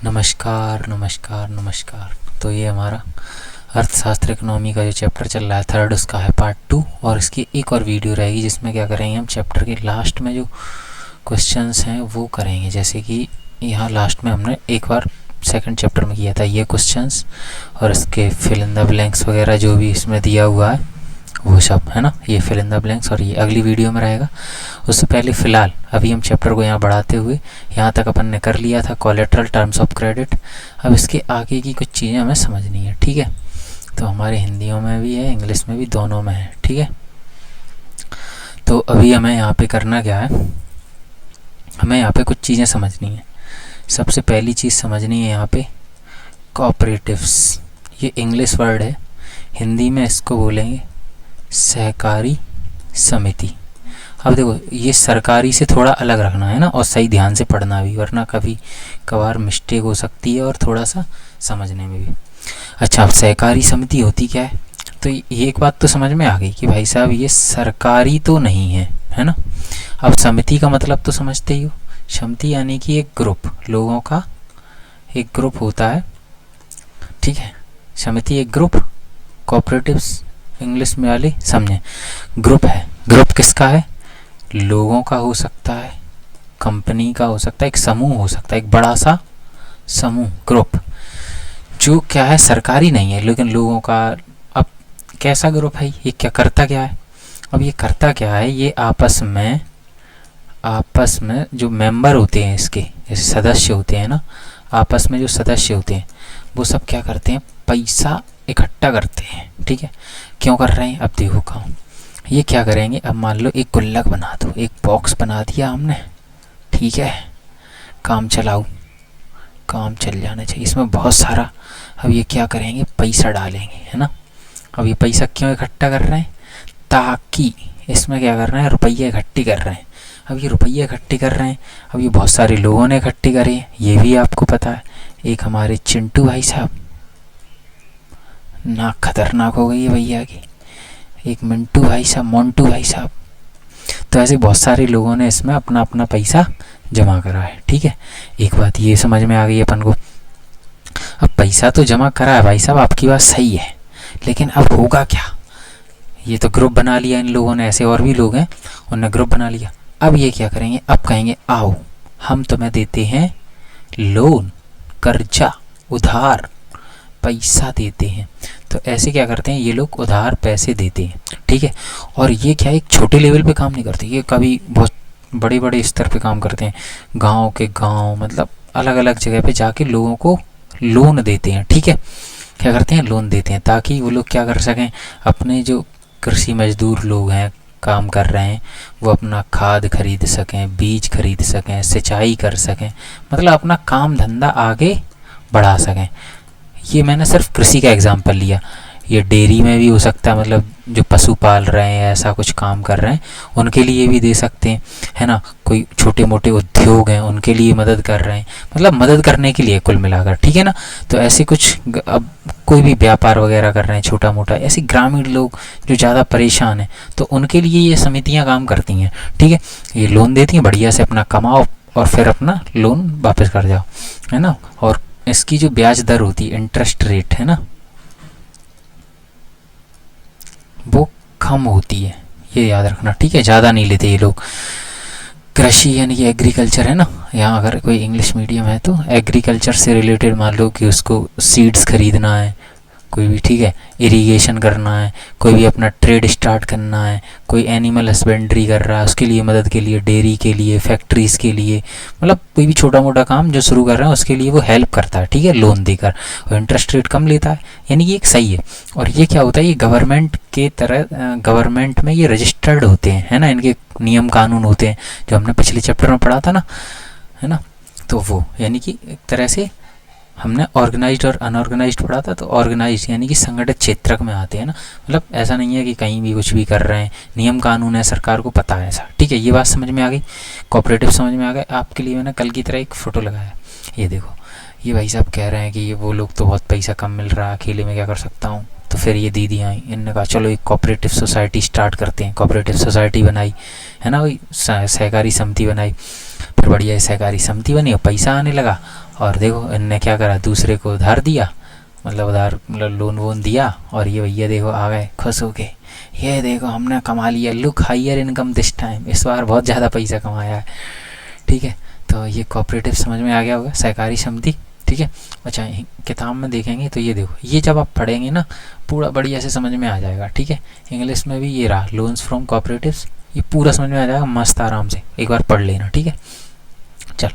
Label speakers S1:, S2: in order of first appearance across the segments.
S1: नमस्कार नमस्कार नमस्कार। तो ये हमारा अर्थशास्त्र इकोनॉमी का जो चैप्टर चल रहा है थर्ड, उसका है पार्ट 2 और इसकी एक और वीडियो रहेगी जिसमें क्या करेंगे हम चैप्टर के लास्ट में जो क्वेश्चंस हैं वो करेंगे। जैसे कि यहाँ लास्ट में हमने एक बार सेकंड चैप्टर में किया था ये क्वेश्चंस और इसके फिल इन द ब्लैंक्स वगैरह जो भी इसमें दिया हुआ है वो सब है ना, ये फिल इन द ब्लैंक्स और ये अगली वीडियो में रहेगा। उससे पहले फ़िलहाल अभी हम चैप्टर को यहाँ बढ़ाते हुए यहाँ तक अपन ने कर लिया था कोलेटरल टर्म्स ऑफ क्रेडिट। अब इसके आगे की कुछ चीज़ें हमें समझनी है, ठीक है। तो हमारे हिंदियों में भी है, इंग्लिश में भी, दोनों में है, ठीक है। तो अभी हमें यहाँ पे करना क्या है, हमें यहाँ पे कुछ चीज़ें समझनी है। सबसे पहली चीज़ समझनी है यहाँ पे कोऑपरेटिव्स। ये इंग्लिश वर्ड है, हिंदी में इसको बोलेंगे सहकारी समिति। अब देखो ये सरकारी से थोड़ा अलग रखना है ना, और सही ध्यान से पढ़ना भी, वरना कभी कभार मिस्टेक हो सकती है और थोड़ा सा समझने में भी। अच्छा, अब सहकारी समिति होती क्या है, तो ये एक बात तो समझ में आ गई कि भाई साहब ये सरकारी तो नहीं है ना। अब समिति का मतलब तो समझते ही हो, समिति यानी कि एक ग्रुप, लोगों का एक ग्रुप होता है, ठीक है। समिति एक ग्रुप, कोऑपरेटिव्स इंग्लिश में वाले समझे, ग्रुप है। ग्रुप किसका है, लोगों का हो सकता है, कंपनी का हो सकता है, एक समूह हो सकता है, एक बड़ा सा समूह, ग्रुप, जो क्या है सरकारी नहीं है लेकिन लोगों का। अब कैसा ग्रुप है ये, क्या करता क्या है, अब ये करता क्या है, ये आपस में जो मेंबर होते हैं इसके, जैसे सदस्य होते हैं ना, आपस में जो सदस्य होते हैं वो सब क्या करते हैं, पैसा इकट्ठा करते हैं, ठीक है। क्यों कर रहे हैं, अब देखो काम ये क्या करेंगे। अब मान लो एक गुल्लक बना दो, एक बॉक्स बना दिया हमने, ठीक है, काम चलाओ, काम चल जाना चाहिए, इसमें बहुत सारा। अब ये क्या करेंगे, पैसा डालेंगे, है ना। अब ये पैसा क्यों इकट्ठा कर रहे हैं, ताकि इसमें क्या कर रहे हैं, रुपये इकट्ठी कर रहे हैं। अब ये रुपये इकट्ठी कर रहे हैं, अब ये बहुत सारे लोगों ने इकट्ठी करे हैं, ये भी आपको पता है। एक हमारे चिंटू भाई साहब, नाक खतरनाक हो गई है भैया की, एक मिंटू भाई साहब, मोंटू भाई साहब, तो ऐसे बहुत सारे लोगों ने इसमें अपना अपना पैसा जमा करा है, ठीक है। एक बात ये समझ में आ गई अपन को। अब पैसा तो जमा करा है भाई साहब, आपकी बात सही है, लेकिन अब होगा क्या, ये तो ग्रुप बना लिया इन लोगों ने, ऐसे और भी लोग हैं उन्होंने ग्रुप बना लिया। अब ये क्या करेंगे, अब कहेंगे आओ हम तुम्हें देते हैं लोन, कर्जा, उधार पैसा देते हैं। तो ऐसे क्या करते हैं ये लोग, उधार पैसे देते हैं, ठीक है। और ये क्या एक छोटे लेवल पे काम नहीं करते, ये कभी बहुत बड़े बड़े स्तर पे काम करते हैं, गांव के गांव, मतलब अलग अलग जगह पे जाके लोगों को लोन देते हैं, ठीक है। क्या करते हैं, लोन देते हैं, ताकि वो लोग क्या कर सकें, अपने जो कृषि मजदूर लोग हैं काम कर रहे हैं वो अपना खाद खरीद सकें, बीज खरीद सकें, सिंचाई कर सकें, मतलब अपना काम धंधा आगे बढ़ा सकें। ये मैंने सिर्फ कृषि का एग्जांपल लिया, ये डेयरी में भी हो सकता है, मतलब जो पशु पाल रहे हैं ऐसा कुछ काम कर रहे हैं उनके लिए भी दे सकते हैं, है ना। कोई छोटे मोटे उद्योग हैं उनके लिए मदद कर रहे हैं, मतलब मदद करने के लिए कुल मिलाकर, ठीक है ना। तो ऐसे कुछ, अब कोई भी व्यापार वगैरह कर रहे हैं छोटा मोटा, ऐसे ग्रामीण लोग जो ज़्यादा परेशान हैं तो उनके लिए ये समितियाँ काम करती हैं, ठीक है। ये लोन देती हैं, बढ़िया से अपना कमाओ और फिर अपना लोन वापस कर जाओ, है ना। और इसकी जो ब्याज दर होती है, इंटरेस्ट रेट, है ना, वो कम होती है, ये याद रखना, ठीक है। ज़्यादा नहीं लेते ये लोग। कृषि यानी कि एग्रीकल्चर है ना, यहाँ अगर कोई इंग्लिश मीडियम है तो एग्रीकल्चर से रिलेटेड मान लो कि उसको सीड्स खरीदना है कोई भी, ठीक है, इरिगेशन करना है, कोई भी अपना ट्रेड स्टार्ट करना है, कोई एनिमल हस्बेंड्री कर रहा है उसके लिए मदद के लिए, डेयरी के लिए, फैक्ट्रीज़ के लिए, मतलब कोई भी छोटा मोटा काम जो शुरू कर रहे हैं उसके लिए वो हेल्प करता है, ठीक है, लोन देकर, और इंटरेस्ट रेट कम लेता है, यानी कि एक सही है। और ये क्या होता है, ये गवर्नमेंट के तरह, गवर्नमेंट में ये रजिस्टर्ड होते हैं, है ना, इनके नियम कानून होते हैं जो हमने पिछले चैप्टर में पढ़ा था ना, है ना। तो वो यानी कि एक तरह से हमने ऑर्गेनाइज्ड और अनऑर्गेनाइज्ड पढ़ा था, तो ऑर्गेनाइज्ड यानी कि संगठित क्षेत्रक में आते हैं ना, मतलब ऐसा नहीं है कि कहीं भी कुछ भी कर रहे हैं, नियम कानून है, सरकार को पता है ऐसा, ठीक है। ये बात समझ में आ गई, कोऑपरेटिव समझ में आ गए। आपके लिए मैंने कल की तरह एक फ़ोटो लगाया, ये देखो, ये भाई साहब कह रहे हैं कि ये वो लोग तो बहुत पैसा कम मिल रहा है, अकेले में क्या कर सकता हूँ। तो फिर ये दीदी आई, इन्होंने कहा चलो एक कोऑपरेटिव सोसाइटी स्टार्ट करते हैं, कोऑपरेटिव सोसाइटी बनाई, है ना, वही सहकारी समिति बनाई। फिर बढ़िया सहकारी समिति बनी और पैसा आने लगा और देखो इनने क्या करा, दूसरे को उधार दिया, मतलब उधार मतलब लोन वोन दिया, और ये भैया देखो आ गए खुश हो के, ये देखो हमने कमा लिया, look higher income this time, इस बार बहुत ज़्यादा पैसा कमाया है। ठीक है, तो ये कोऑपरेटिव समझ में आ गया होगा, सहकारी समिति। ठीक है, अच्छा किताब में देखेंगे तो ये देखो, ये जब आप पढ़ेंगे ना पूरा बढ़िया से समझ में आ जाएगा। ठीक है, इंग्लिश में भी ये रहा लोन्स फ्रॉम कोऑपरेटिव्स, ये पूरा समझ में आ जाएगा मस्त आराम से, एक बार पढ़ लेना। ठीक है, चलो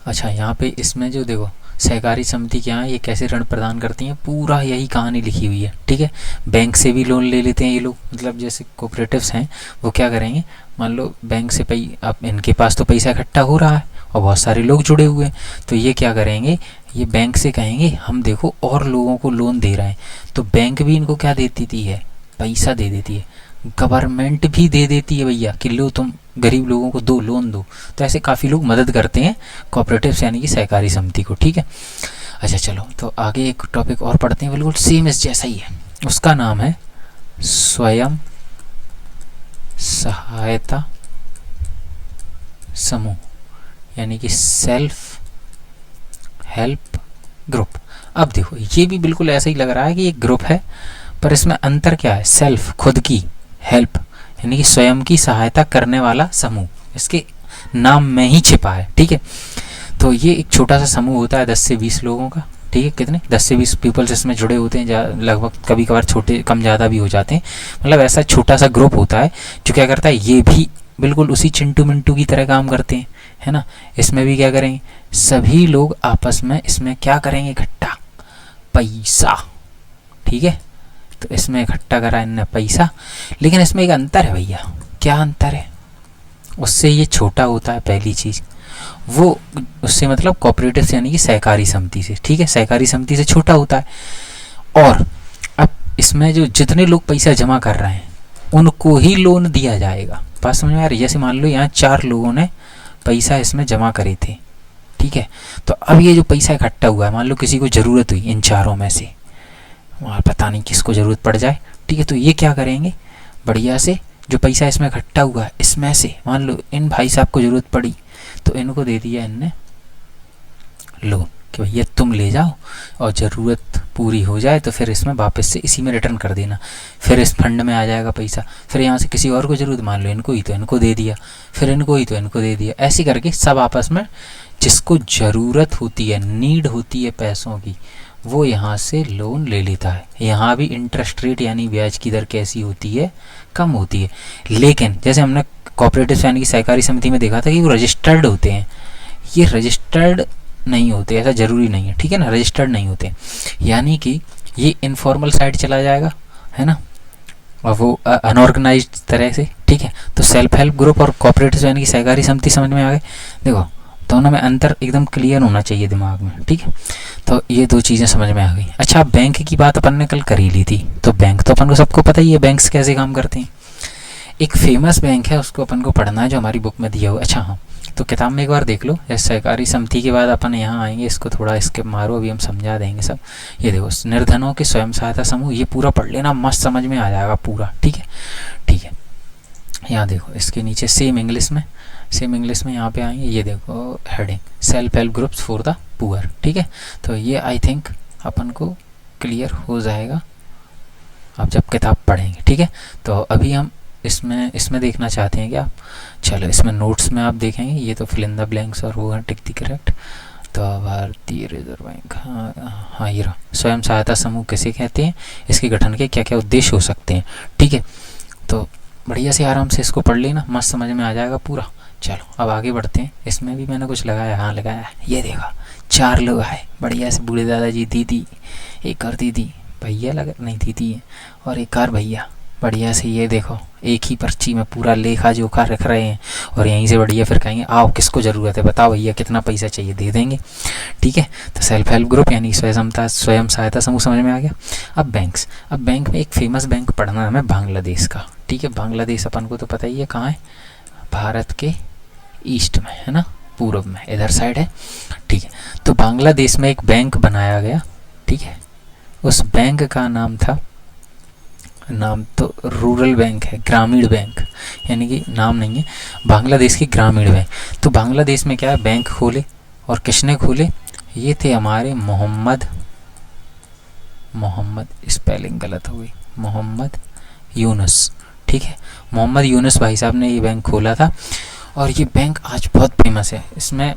S1: अच्छा यहाँ पे इसमें जो देखो सहकारी समिति क्या है, ये कैसे ऋण प्रदान करती हैं, पूरा यही कहानी लिखी हुई है। ठीक है, बैंक से भी लोन ले लेते हैं ये लोग, मतलब जैसे कोऑपरेटिव्स हैं वो क्या करेंगे, मान लो बैंक से अब इनके पास तो पैसा इकट्ठा हो रहा है और बहुत सारे लोग जुड़े हुए हैं, तो ये क्या करेंगे, ये बैंक से कहेंगे हम देखो और लोगों को लोन दे रहे हैं, तो बैंक भी इनको क्या दे देती है, पैसा दे देती है, गवर्नमेंट भी दे देती है भैया कि लो तुम गरीब लोगों को दो, लोन दो। तो ऐसे काफ़ी लोग मदद करते हैं कोऑपरेटिव्स यानी कि सहकारी समिति को। ठीक है, अच्छा चलो तो आगे एक टॉपिक और पढ़ते हैं, बिल्कुल सेम इस जैसा ही है, उसका नाम है स्वयं सहायता समूह यानी कि सेल्फ हेल्प ग्रुप। अब देखो ये भी बिल्कुल ऐसा ही लग रहा है कि एक ग्रुप है, पर इसमें अंतर क्या है, सेल्फ खुद की, हेल्प यानी कि स्वयं की सहायता करने वाला समूह, इसके नाम में ही छिपा है। ठीक है, तो ये एक छोटा सा समूह होता है 10 से 20 लोगों का। ठीक है, कितने 10 से 20 पीपल्स इसमें जुड़े होते हैं, लगभग कभी कभार छोटे कम ज़्यादा भी हो जाते हैं, मतलब ऐसा छोटा सा ग्रुप होता है जो क्या करता है, ये भी बिल्कुल उसी चिंटू मिंटू की तरह काम करते हैं, है ना। इसमें भी क्या करेंगे, सभी लोग आपस में इसमें क्या करेंगे, इकट्ठा पैसा। ठीक है, तो इसमें इकट्ठा करा इनने पैसा, लेकिन इसमें एक अंतर है भैया। क्या अंतर है, उससे ये छोटा होता है पहली चीज़, वो उससे मतलब कोऑपरेटिव यानी कि सहकारी समिति से। ठीक है, सहकारी समिति से छोटा होता है, और अब इसमें जो जितने लोग पैसा जमा कर रहे हैं उनको ही लोन दिया जाएगा। बात समझ में आ रही है, जैसे मान लो यहाँ 4 लोगों ने पैसा इसमें जमा करे थे। ठीक है, तो अब ये जो पैसा इकट्ठा हुआ है, मान लो किसी को ज़रूरत हुई इन चारों में से, वहाँ पता नहीं किसको ज़रूरत पड़ जाए। ठीक है, तो ये क्या करेंगे, बढ़िया से जो पैसा इसमें इकट्ठा हुआ है इसमें से मान लो इन भाई साहब को ज़रूरत पड़ी तो इनको दे दिया इनने लोन कि भैया तुम ले जाओ, और ज़रूरत पूरी हो जाए तो फिर इसमें वापस से इसी में रिटर्न कर देना, फिर इस फंड में आ जाएगा पैसा। फिर यहाँ से किसी और को ज़रूरत, मान लो इनको ही, तो इनको दे दिया, फिर इनको ही तो इनको दे दिया, ऐसे करके सब आपस में जिसको ज़रूरत होती है, नीड होती है पैसों की, वो यहाँ से लोन ले लेता है। यहाँ भी इंटरेस्ट रेट यानी ब्याज की दर कैसी होती है, कम होती है। लेकिन जैसे हमने कोऑपरेटिव यानी कि सहकारी समिति में देखा था कि वो रजिस्टर्ड होते हैं, ये रजिस्टर्ड नहीं होते, ऐसा ज़रूरी नहीं है। ठीक है ना, रजिस्टर्ड नहीं होते, यानी कि ये इनफॉर्मल साइड चला जाएगा, है ना, और वो अनऑर्गेनाइज्ड तरह से। ठीक है, तो सेल्फ हेल्प ग्रुप और कोऑपरेटिव यानी कि सहकारी समिति समझ में आ गए। देखो दोनों में अंतर एकदम क्लियर होना चाहिए दिमाग में। ठीक है, तो ये 2 चीज़ें समझ में आ गई। अच्छा, बैंक की बात अपन ने कल कर ही ली थी, तो बैंक तो अपन को सबको पता ही है बैंक्स कैसे काम करते हैं। एक फेमस बैंक है, उसको अपन को पढ़ना है जो हमारी बुक में दिया हुआ। अच्छा हाँ, तो किताब में एक बार देख लो। जैसे सहकारी समिति के बाद अपन यहाँ आएंगे, इसको थोड़ा इसके मारो, अभी हम समझा देंगे सब। ये देखो निर्धनों के स्वयं सहायता समूह, ये पूरा पढ़ लेना, मस्त समझ में आ जाएगा पूरा। ठीक है, ठीक है, यहाँ देखो इसके नीचे सेम इंग्लिश में यहाँ पे आएंगे, ये देखो heading self help groups for the poor. ठीक है, तो ये आई थिंक अपन को क्लियर हो जाएगा आप जब किताब पढ़ेंगे। ठीक है, तो अभी हम इसमें देखना चाहते हैं क्या आप, चलो इसमें नोट्स में आप देखेंगे, ये तो फिल इन द ब्लैंक्स और होगा टिक द करेक्ट। तो भारतीय रिजर्व बैंक, हाँ ये रहा, स्वयं सहायता समूह किसे कहते हैं, इसके गठन के क्या क्या उद्देश्य हो सकते हैं। ठीक है, तो बढ़िया से आराम से इसको पढ़ लेना, मस्त समझ में आ जाएगा पूरा। चलो अब आगे बढ़ते हैं, इसमें भी मैंने कुछ लगाया, हाँ लगाया, ये देखा 4 लोग आए बढ़िया से, बूढ़े दादाजी, दीदी, एक और दीदी, भैया लगा नहीं दीदी है, और एक और भैया, बढ़िया से ये देखो एक ही पर्ची में पूरा लेखा जोखा रख रहे हैं, और यहीं से बढ़िया फिर कहेंगे आओ किसको ज़रूरत है बताओ भैया कितना पैसा चाहिए, दे देंगे। ठीक है, तो सेल्फ हेल्प ग्रुप यानी स्वयं सहायता समूह समझ में आ गया। अब बैंक में एक फेमस बैंक पढ़ना है हमें, बांग्लादेश का। ठीक है, बांग्लादेश अपन को तो पता ही है कहाँ है, भारत के ईस्ट में है ना, पूर्व में इधर साइड है। ठीक है, तो बांग्लादेश में एक बैंक बनाया गया। ठीक है, उस बैंक का नाम तो रूरल बैंक है, ग्रामीण बैंक, यानी कि नाम नहीं है, बांग्लादेश की ग्रामीण बैंक। तो बांग्लादेश में क्या है, बैंक खोले, और किसने खोले, ये थे हमारे मोहम्मद स्पेलिंग गलत हो गई, मोहम्मद यूनुस। ठीक है, मोहम्मद यूनुस भाई साहब ने ये बैंक खोला था और ये बैंक आज बहुत फेमस है। इसमें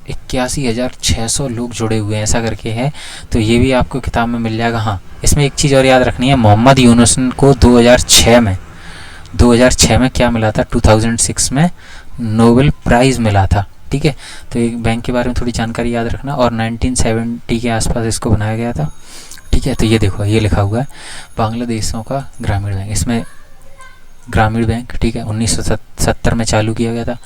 S1: 81,600 लोग जुड़े हुए हैं, ऐसा करके है। तो ये भी आपको किताब में मिल जाएगा। हाँ, इसमें एक चीज़ और याद रखनी है, मोहम्मद यूनुस को 2006 में क्या मिला था, 2006 में नोबेल प्राइज़ मिला था। ठीक है, तो एक बैंक के बारे में थोड़ी जानकारी याद रखना। और 1970 के आसपास इसको बनाया गया था। ठीक है, तो ये देखो, ये लिखा हुआ है बांग्लादेशों का ग्रामीण बैंक। इसमें ग्रामीण बैंक, ठीक है, 1970 में चालू किया गया था।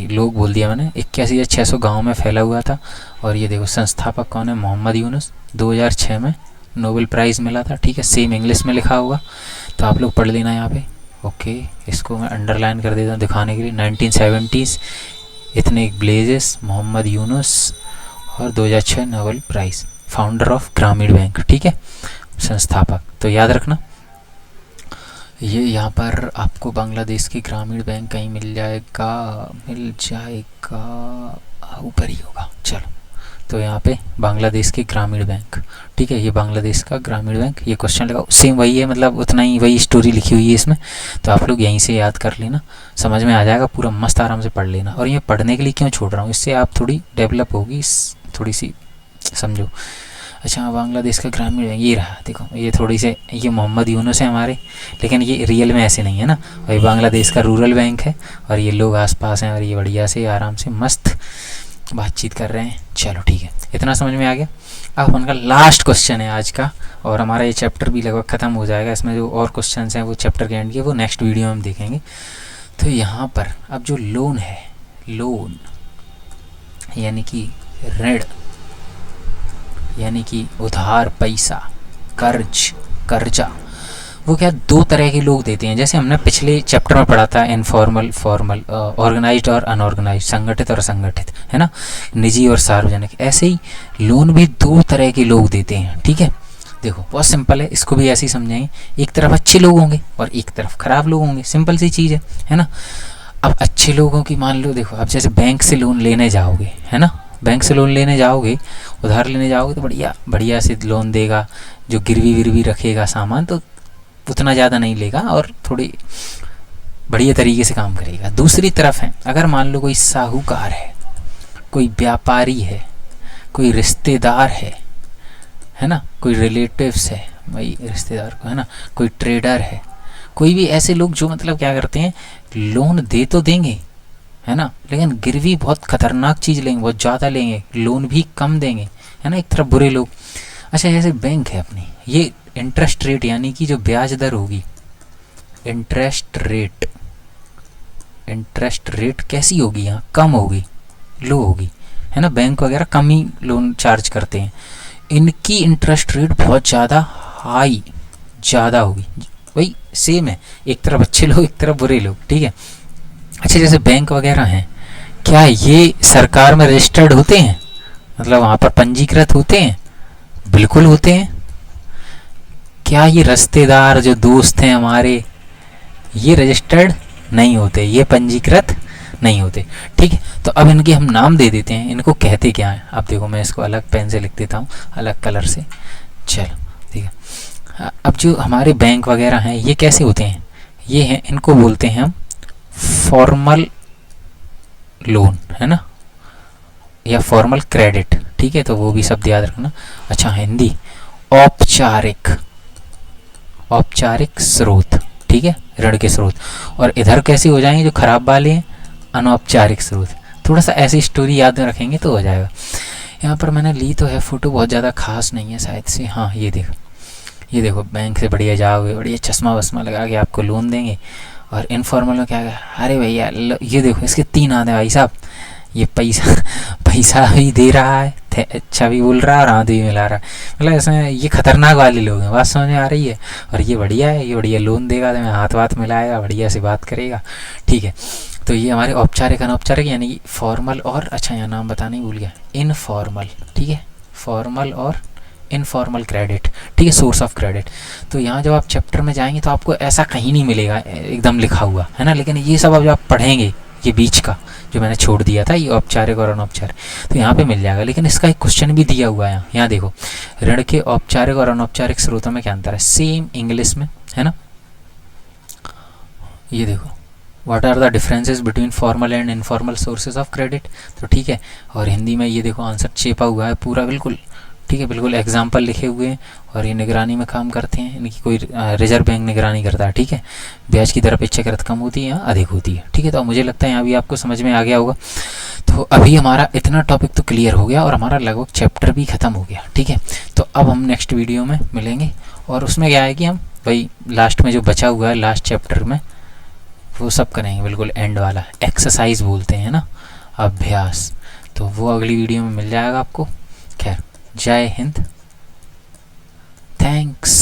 S1: लोग बोल दिया मैंने। 81,600 गाँव में फैला हुआ था। और ये देखो, संस्थापक कौन है, मोहम्मद यूनुस। 2006 में नोबेल प्राइज़ मिला था। ठीक है, सेम इंग्लिश में लिखा होगा, तो आप लोग पढ़ लेना यहाँ पे। ओके, इसको मैं अंडरलाइन कर देता हूँ दिखाने के लिए। 1970s, इतने ब्लेजेस, मोहम्मद यूनुस, और 2006 नोबेल प्राइज़, फाउंडर ऑफ ग्रामीण बैंक। ठीक है, संस्थापक। तो याद रखना, ये यहाँ पर आपको बांग्लादेश की ग्रामीण बैंक कहीं मिल जाएगा, ऊपर ही होगा। चलो, तो यहाँ पे बांग्लादेश के ग्रामीण बैंक। ठीक है, ये बांग्लादेश का ग्रामीण बैंक। ये क्वेश्चन लगाओ, सेम वही है, मतलब उतना ही वही स्टोरी लिखी हुई है इसमें। तो आप लोग यहीं से याद कर लेना, समझ में आ जाएगा पूरा, मस्त आराम से पढ़ लेना। और ये पढ़ने के लिए क्यों छोड़ रहा हूँ, इससे आप थोड़ी डेवलप होगी, थोड़ी सी समझो। अच्छा, बांग्लादेश का ग्रामीण बैंक ये रहा, देखो ये थोड़ी से, ये मोहम्मद यूनुस है हमारे, लेकिन ये रियल में ऐसे नहीं है ना। और ये बांग्लादेश का रूरल बैंक है, और ये लोग आसपास हैं, और ये बढ़िया से आराम से मस्त बातचीत कर रहे हैं। चलो ठीक है, इतना समझ में आ गया। अब अपन का लास्ट क्वेश्चन है आज का, और हमारा ये चैप्टर भी लगभग ख़त्म हो जाएगा। इसमें जो और क्वेश्चन हैं वो चैप्टर के एंड के, वो नेक्स्ट वीडियो में हम देखेंगे। तो यहाँ पर अब जो लोन है, लोन यानी कि ऋण, यानी कि उधार पैसा, कर्जा, वो क्या दो तरह के लोग देते हैं। जैसे हमने पिछले चैप्टर में पढ़ा था, इनफॉर्मल, फॉर्मल, ऑर्गेनाइज्ड और अनऑर्गेनाइज्ड, संगठित और असंगठित, है ना, निजी और सार्वजनिक। ऐसे ही लोन भी दो तरह के लोग देते हैं। ठीक है, देखो बहुत सिंपल है, इसको भी ऐसे ही समझाएंगे। एक तरफ अच्छे लोग होंगे और एक तरफ खराब लोग होंगे, सिंपल सी चीज़ है ना। अब अच्छे लोगों की मान लो, देखो अब जैसे बैंक से लोन लेने जाओगे, है ना, बैंक से लोन लेने जाओगे, उधार लेने जाओगे, तो बढ़िया से लोन देगा। जो गिरवी विरवी रखेगा सामान, तो उतना ज़्यादा नहीं लेगा और थोड़ी बढ़िया तरीके से काम करेगा। दूसरी तरफ है, अगर मान लो कोई साहूकार है, कोई व्यापारी है, कोई रिश्तेदार है ना, कोई रिलेटिव्स है, भाई रिश्तेदार को, है ना, कोई ट्रेडर है, कोई भी ऐसे लोग जो मतलब क्या करते हैं, लोन दे तो देंगे, है ना, लेकिन गिरवी बहुत खतरनाक चीज़ लेंगे, बहुत ज़्यादा लेंगे, लोन भी कम देंगे, है ना, एक तरफ बुरे लोग। अच्छा, जैसे बैंक है अपनी, ये इंटरेस्ट रेट यानी कि जो ब्याज दर होगी, इंटरेस्ट रेट कैसी होगी, यहाँ कम होगी, लो होगी, है ना। बैंक वगैरह कम ही लोन चार्ज करते हैं, इनकी इंटरेस्ट रेट बहुत ज़्यादा होगी। वही सेम है, एक तरफ अच्छे लोग, एक तरफ बुरे लोग। ठीक है, अच्छा, जैसे बैंक वगैरह हैं, क्या ये सरकार में रजिस्टर्ड होते हैं, मतलब वहाँ पर पंजीकृत होते हैं? बिल्कुल होते हैं। क्या ये रिश्तेदार जो दोस्त हैं हमारे, ये रजिस्टर्ड नहीं होते, ये पंजीकृत नहीं होते। ठीक है, तो अब इनके हम नाम दे देते हैं, इनको कहते क्या हैं। अब देखो, मैं इसको अलग पेन से लिख देता हूँ, अलग कलर से। चलो ठीक है, अब जो हमारे बैंक वगैरह हैं, ये कैसे होते हैं, ये हैं, इनको बोलते हैं हम फॉर्मल लोन, है ना, या फॉर्मल क्रेडिट। ठीक है, तो वो भी शब्द याद रखना। अच्छा, हिंदी औपचारिक स्रोत, ठीक है, ऋण के स्रोत। और इधर कैसे हो जाएंगे जो खराब वाले हैं, अनौपचारिक स्रोत। थोड़ा सा ऐसी स्टोरी याद में रखेंगे तो हो जाएगा। यहाँ पर मैंने ली तो है फोटो, बहुत ज़्यादा खास नहीं है शायद से। हाँ, ये देखो बैंक से बढ़िया जाओगे, बढ़िया चश्मा वश्मा लगा के आपको लोन देंगे। और इनफॉर्मल में क्या है, अरे भैया ये देखो, इसके 3 हाथ है भाई साहब, ये पैसा भी दे रहा है, अच्छा भी बोल रहा है और हाथ भी मिला रहा है। मतलब इसमें ये खतरनाक वाले लोग हैं, बात समझ में आ रही है। और ये बढ़िया है, ये बढ़िया लोन देगा, तो हाथ वाथ मिलाएगा, बढ़िया से बात करेगा। ठीक है, तो ये हमारे औपचारिक अनौपचारिक यानी कि फॉर्मल और, अच्छा यहाँ नाम बताना ही भूल गया, इनफॉर्मल। ठीक है, फॉर्मल और इनफॉर्मल क्रेडिट। ठीक है, सोर्स ऑफ क्रेडिट। तो यहाँ जब आप चैप्टर में जाएंगे तो आपको ऐसा कहीं नहीं मिलेगा एकदम लिखा हुआ, है ना, लेकिन ये सब अब जब आप पढ़ेंगे, ये बीच का जो मैंने छोड़ दिया था, ये औपचारिक और अनौपचारिक, तो यहाँ पे मिल जाएगा। लेकिन इसका एक क्वेश्चन भी दिया हुआ है यहाँ देखो, ऋण के औपचारिक और अनौपचारिक स्रोतों में क्या अंतर है, सेम इंग्लिश में है ना। ये देखो, what are the differences between formal and informal sources of credit, तो ठीक है। और हिंदी में ये देखो आंसर चेपा हुआ है पूरा बिल्कुल, ठीक है, बिल्कुल एग्जाम्पल लिखे हुए हैं। और ये निगरानी में काम करते हैं, इनकी कोई रिजर्व बैंक निगरानी करता है, ठीक है। ब्याज की दर अपेक्षाकृत कम होती है या अधिक होती है, ठीक है। तो मुझे लगता है यहाँ भी आपको समझ में आ गया होगा। तो अभी हमारा इतना टॉपिक तो क्लियर हो गया और हमारा लगभग चैप्टर भी ख़त्म हो गया, ठीक है। तो अब हम नेक्स्ट वीडियो में मिलेंगे और उसमें क्या है कि हम भाई लास्ट में जो बचा हुआ है लास्ट चैप्टर में वो सब करेंगे, बिल्कुल एंड वाला एक्सरसाइज बोलते हैं ना, अभ्यास। तो वो अगली वीडियो में मिल जाएगा आपको। खैर, जय हिंद, थैंक्स।